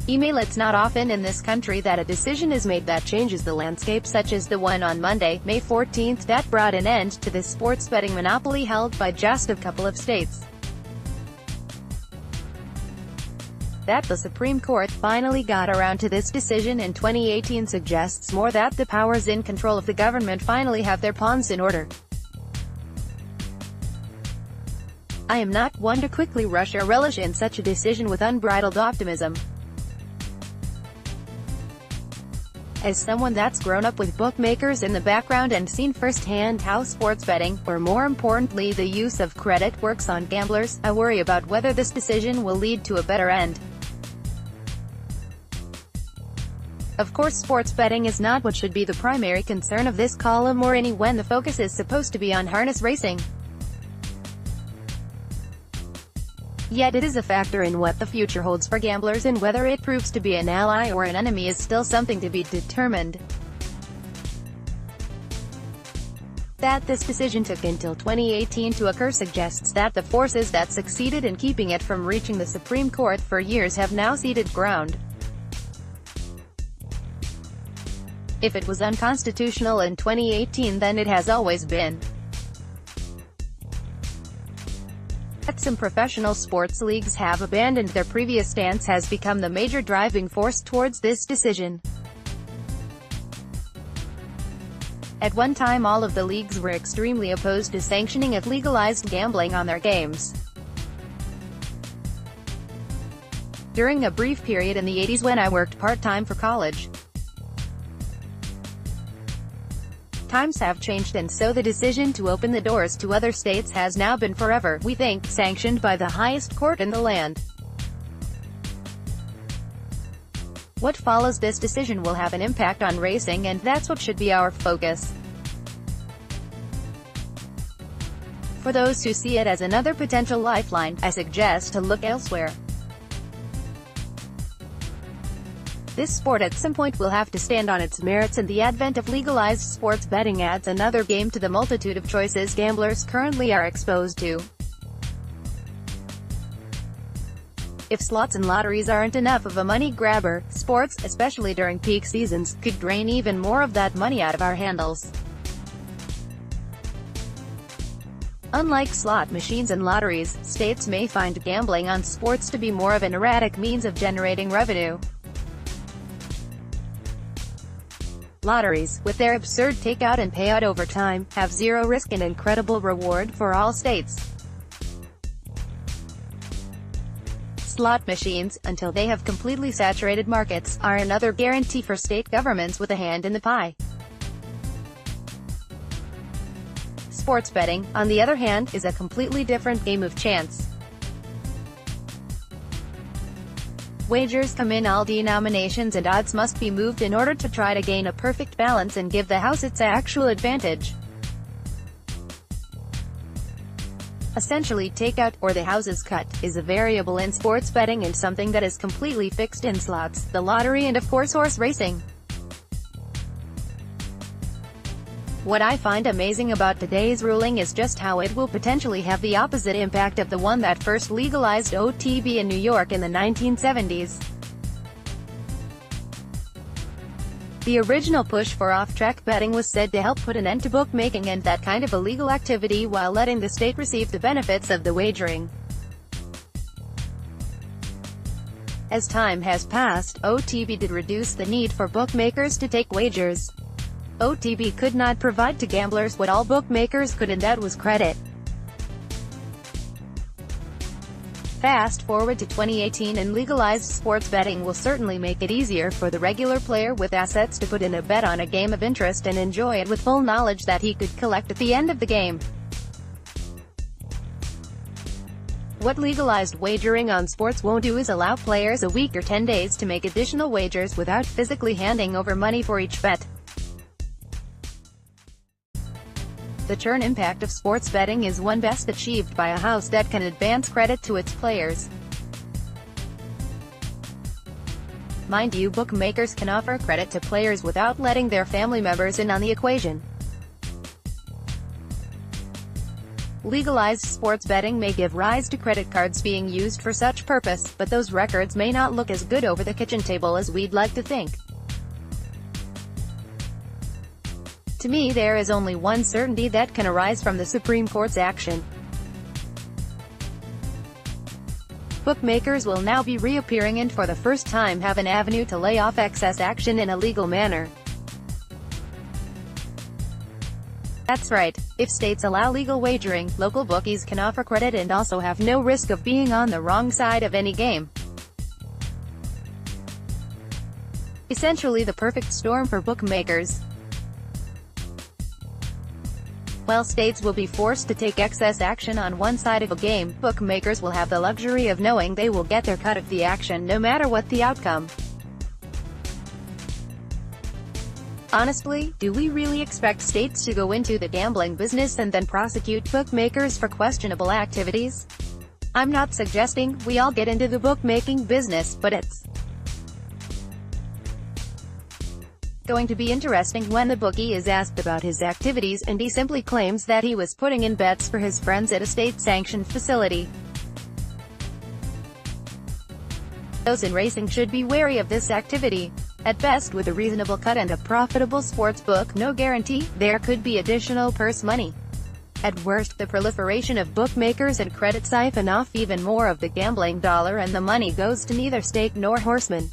Email. It's not often in this country that a decision is made that changes the landscape, such as the one on Monday, May 14, that brought an end to the sports betting monopoly held by just a couple of states. That the Supreme Court finally got around to this decision in 2018 suggests more that the powers in control of the government finally have their pawns in order. I am not one to quickly rush or relish in such a decision with unbridled optimism. As someone that's grown up with bookmakers in the background and seen firsthand how sports betting, or more importantly the use of credit, works on gamblers, I worry about whether this decision will lead to a better end. Of course, sports betting is not what should be the primary concern of this column or any when the focus is supposed to be on harness racing. Yet it is a factor in what the future holds for gamblers, and whether it proves to be an ally or an enemy is still something to be determined. That this decision took until 2018 to occur suggests that the forces that succeeded in keeping it from reaching the Supreme Court for years have now ceded ground. If it was unconstitutional in 2018, then it has always been. That some professional sports leagues have abandoned their previous stance has become the major driving force towards this decision. At one time, all of the leagues were extremely opposed to sanctioning of legalized gambling on their games. During a brief period in the 80s when I worked part-time for college. Times have changed, and so the decision to open the doors to other states has now been forever, we think, sanctioned by the highest court in the land. What follows this decision will have an impact on racing, and that's what should be our focus. For those who see it as another potential lifeline, I suggest to look elsewhere. This sport at some point will have to stand on its merits, and the advent of legalized sports betting adds another game to the multitude of choices gamblers currently are exposed to. If slots and lotteries aren't enough of a money grabber, sports, especially during peak seasons, could drain even more of that money out of our handles. Unlike slot machines and lotteries, states may find gambling on sports to be more of an erratic means of generating revenue. Lotteries, with their absurd takeout and payout over time, have zero risk and incredible reward for all states. Slot machines, until they have completely saturated markets, are another guarantee for state governments with a hand in the pie. Sports betting, on the other hand, is a completely different game of chance. Wagers come in all denominations, and odds must be moved in order to try to gain a perfect balance and give the house its actual advantage. Essentially, takeout, or the house's cut, is a variable in sports betting and something that is completely fixed in slots, the lottery, and of course horse racing. What I find amazing about today's ruling is just how it will potentially have the opposite impact of the one that first legalized OTB in New York in the 1970s. The original push for off-track betting was said to help put an end to bookmaking and that kind of illegal activity while letting the state receive the benefits of the wagering. As time has passed, OTB did reduce the need for bookmakers to take wagers. OTB could not provide to gamblers what all bookmakers could, and that was credit. Fast forward to 2018, and legalized sports betting will certainly make it easier for the regular player with assets to put in a bet on a game of interest and enjoy it with full knowledge that he could collect at the end of the game. What legalized wagering on sports won't do is allow players a week or 10 days to make additional wagers without physically handing over money for each bet. The churn impact of sports betting is one best achieved by a house that can advance credit to its players. Mind you, bookmakers can offer credit to players without letting their family members in on the equation. Legalized sports betting may give rise to credit cards being used for such purpose, but those records may not look as good over the kitchen table as we'd like to think. To me, there is only one certainty that can arise from the Supreme Court's action. Bookmakers will now be reappearing and for the first time have an avenue to lay off excess action in a legal manner. That's right. If states allow legal wagering, local bookies can offer credit and also have no risk of being on the wrong side of any game. Essentially the perfect storm for bookmakers. While states will be forced to take excess action on one side of a game, bookmakers will have the luxury of knowing they will get their cut of the action no matter what the outcome. Honestly, do we really expect states to go into the gambling business and then prosecute bookmakers for questionable activities? I'm not suggesting we all get into the bookmaking business, but it's going to be interesting when the bookie is asked about his activities and he simply claims that he was putting in bets for his friends at a state-sanctioned facility. Those in racing should be wary of this activity. At best, with a reasonable cut and a profitable sports book, no guarantee, there could be additional purse money. At worst, the proliferation of bookmakers and credit siphon off even more of the gambling dollar and the money goes to neither state nor horseman.